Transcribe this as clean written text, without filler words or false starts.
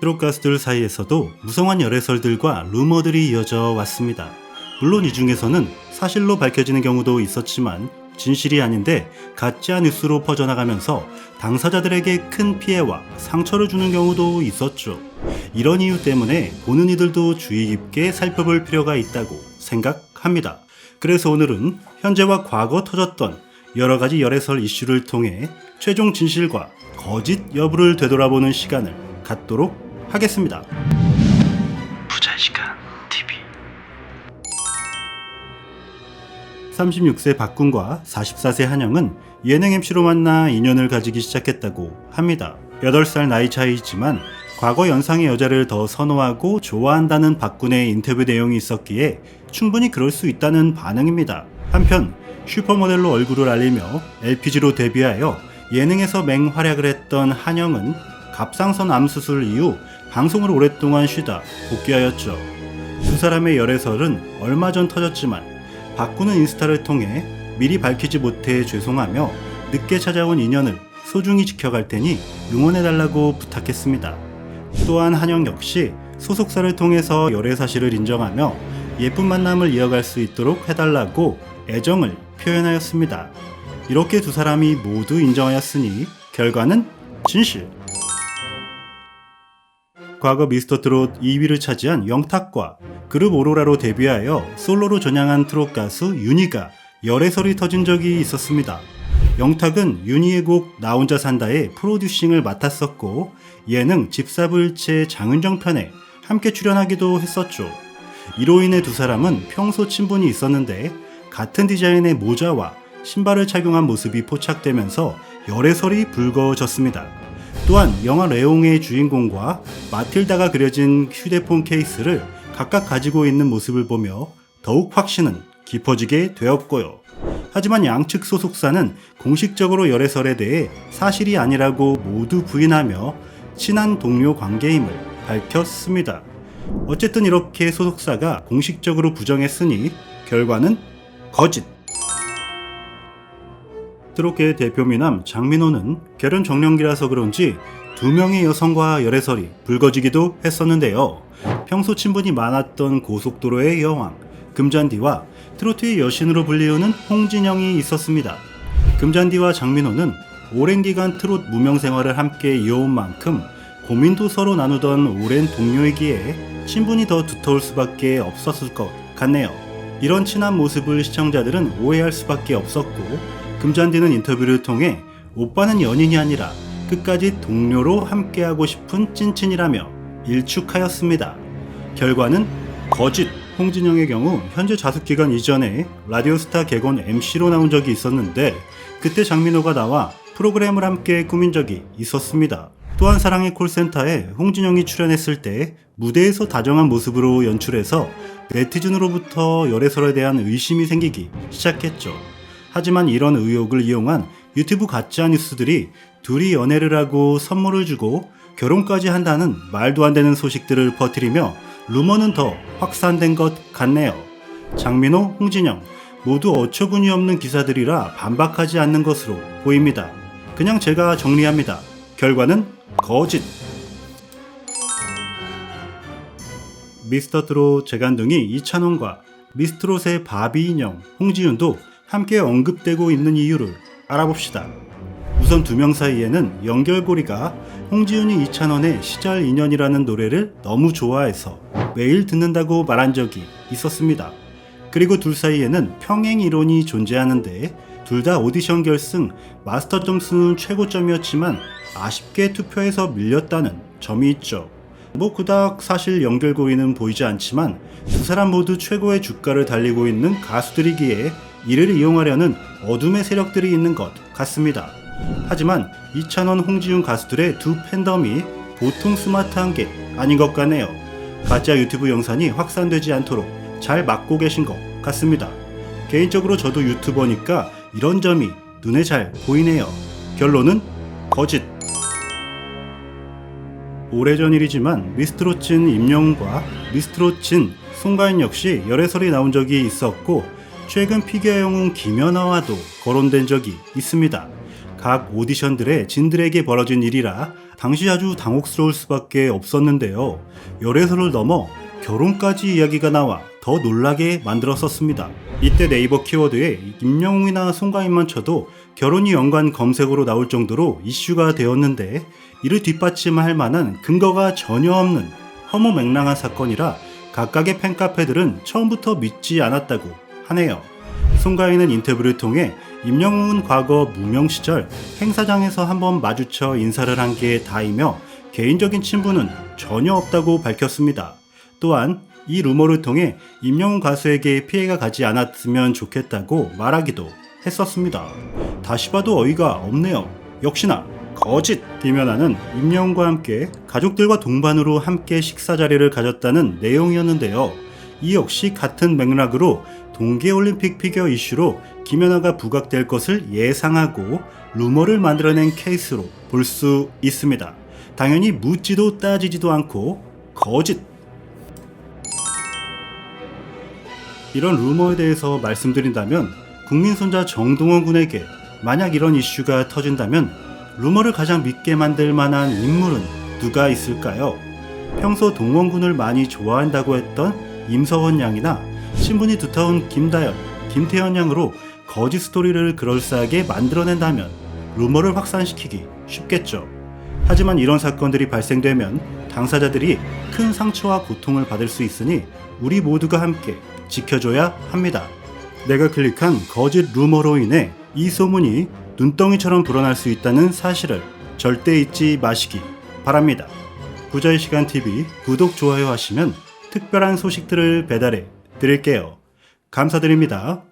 트롯 가수들 사이에서도 무성한 열애설들과 루머들이 이어져 왔습니다. 물론 이 중에서는 사실로 밝혀지는 경우도 있었지만 진실이 아닌데 가짜 뉴스로 퍼져나가면서 당사자들에게 큰 피해와 상처를 주는 경우도 있었죠. 이런 이유 때문에 보는 이들도 주의 깊게 살펴볼 필요가 있다고 생각합니다. 그래서 오늘은 현재와 과거 터졌던 여러 가지 열애설 이슈를 통해 최종 진실과 거짓 여부를 되돌아보는 시간을 갖도록 하겠습니다. 부자시간 TV 36세 박군과 44세 한영은 예능 MC로 만나 인연을 가지기 시작했다고 합니다. 8살 나이 차이지만 과거 연상의 여자를 더 선호하고 좋아한다는 박군의 인터뷰 내용이 있었기에 충분히 그럴 수 있다는 반응입니다. 한편 슈퍼모델로 얼굴을 알리며 LPG로 데뷔하여 예능에서 맹활약을 했던 한영은 갑상선 암 수술 이후 방송을 오랫동안 쉬다 복귀하였죠. 두 사람의 열애설은 얼마 전 터졌지만 박군은 인스타를 통해 미리 밝히지 못해 죄송하며 늦게 찾아온 인연을 소중히 지켜갈 테니 응원해달라고 부탁했습니다. 또한 한영 역시 소속사를 통해서 열애 사실을 인정하며 예쁜 만남을 이어갈 수 있도록 해달라고 애정을 표현하였습니다. 이렇게 두 사람이 모두 인정하였으니 결과는 진실. 과거 미스터트롯 2위를 차지한 영탁과 그룹 오로라로 데뷔하여 솔로로 전향한 트롯 가수 윤희가 열애설이 터진 적이 있었습니다. 영탁은 윤희의 곡 나 혼자 산다의 프로듀싱을 맡았었고 예능 집사부일체 장윤정 편에 함께 출연하기도 했었죠. 이로 인해 두 사람은 평소 친분이 있었는데 같은 디자인의 모자와 신발을 착용한 모습이 포착되면서 열애설이 불거졌습니다. 또한 영화 레옹의 주인공과 마틸다가 그려진 휴대폰 케이스를 각각 가지고 있는 모습을 보며 더욱 확신은 깊어지게 되었고요. 하지만 양측 소속사는 공식적으로 열애설에 대해 사실이 아니라고 모두 부인하며 친한 동료 관계임을 밝혔습니다. 어쨌든 이렇게 소속사가 공식적으로 부정했으니 결과는 거짓. 트롯계의 대표 미남 장민호는 결혼 정년기라서 그런지 2명의 여성과 열애설이 불거지기도 했었는데요. 평소 친분이 많았던 고속도로의 여왕 금잔디와 트로트의 여신으로 불리우는 홍진영이 있었습니다. 금잔디와 장민호는 오랜 기간 트롯 무명 생활을 함께 이어온 만큼 고민도 서로 나누던 오랜 동료이기에 친분이 더 두터울 수밖에 없었을 것 같네요. 이런 친한 모습을 시청자들은 오해할 수밖에 없었고 금잔디는 인터뷰를 통해 오빠는 연인이 아니라 끝까지 동료로 함께하고 싶은 찐친이라며 일축하였습니다. 결과는 거짓. 홍진영의 경우 현재 자숙기간 이전에 라디오스타 개건 MC로 나온 적이 있었는데 그때 장민호가 나와 프로그램을 함께 꾸민 적이 있었습니다. 또한 사랑의 콜센터에 홍진영이 출연했을 때 무대에서 다정한 모습으로 연출해서 네티즌으로부터 열애설에 대한 의심이 생기기 시작했죠. 하지만 이런 의혹을 이용한 유튜브 가짜 뉴스들이 둘이 연애를 하고 선물을 주고 결혼까지 한다는 말도 안 되는 소식들을 퍼뜨리며 루머는 더 확산된 것 같네요. 장민호, 홍진영 모두 어처구니 없는 기사들이라 반박하지 않는 것으로 보입니다. 그냥 제가 정리합니다. 결과는 거짓. 미스터트롯 재간둥이 이찬원과 미스트롯의 바비 인형 홍지윤도 함께 언급되고 있는 이유를 알아봅시다. 우선 두 명 사이에는 연결고리가 홍지윤이 이찬원의 시절 인연이라는 노래를 너무 좋아해서 매일 듣는다고 말한 적이 있었습니다. 그리고 둘 사이에는 평행 이론이 존재하는데 둘 다 오디션 결승 마스터 점수는 최고점이었지만 아쉽게 투표에서 밀렸다는 점이 있죠. 그닥 사실 연결고리는 보이지 않지만 두 사람 모두 최고의 주가를 달리고 있는 가수들이기에 이를 이용하려는 어둠의 세력들이 있는 것 같습니다. 하지만 이찬원, 홍지윤 가수들의 두 팬덤이 보통 스마트한 게 아닌 것 같네요. 가짜 유튜브 영상이 확산되지 않도록 잘 막고 계신 것 같습니다. 개인적으로 저도 유튜버니까 이런 점이 눈에 잘 보이네요. 결론은 거짓. 오래전 일이지만 미스트롯 찐 임영웅과 미스트롯 찐 송가인 역시 열애설이 나온 적이 있었고 최근 피겨 영웅 김연아와도 거론된 적이 있습니다. 각 오디션들의 진들에게 벌어진 일이라 당시 아주 당혹스러울 수밖에 없었는데요. 열애설을 넘어 결혼까지 이야기가 나와 더 놀라게 만들었었습니다. 이때 네이버 키워드에 임영웅이나 송가인만 쳐도 결혼이 연관 검색어로 나올 정도로 이슈가 되었는데, 이를 뒷받침할 만한 근거가 전혀 없는 허무맹랑한 사건이라 각각의 팬카페들은 처음부터 믿지 않았다고 하네요. 송가인은 인터뷰를 통해 임영웅은 과거 무명 시절 행사장에서 한번 마주쳐 인사를 한 게 다이며 개인적인 친분은 전혀 없다고 밝혔습니다. 또한 이 루머를 통해 임영웅 가수에게 피해가 가지 않았으면 좋겠다고 말하기도 했었습니다. 다시 봐도 어이가 없네요. 역시나 거짓! 김연아는 임영웅과 함께 가족들과 동반으로 함께 식사 자리를 가졌다는 내용이었는데요. 이 역시 같은 맥락으로 동계올림픽 피겨 이슈로 김연아가 부각될 것을 예상하고 루머를 만들어낸 케이스로 볼 수 있습니다. 당연히 묻지도 따지지도 않고 거짓! 이런 루머에 대해서 말씀드린다면, 국민 손자 정동원 군에게 만약 이런 이슈가 터진다면 루머를 가장 믿게 만들 만한 인물은 누가 있을까요? 평소 동원 군을 많이 좋아한다고 했던 임서원 양이나 신분이 두터운 김다연, 김태현 양으로 거짓 스토리를 그럴싸하게 만들어낸다면 루머를 확산시키기 쉽겠죠. 하지만 이런 사건들이 발생되면 당사자들이 큰 상처와 고통을 받을 수 있으니 우리 모두가 함께 지켜줘야 합니다. 내가 클릭한 거짓 루머로 인해 이 소문이 눈덩이처럼 불어날 수 있다는 사실을 절대 잊지 마시기 바랍니다. 부자의 시간 TV 구독, 좋아요 하시면 특별한 소식들을 배달해 드릴게요. 감사드립니다.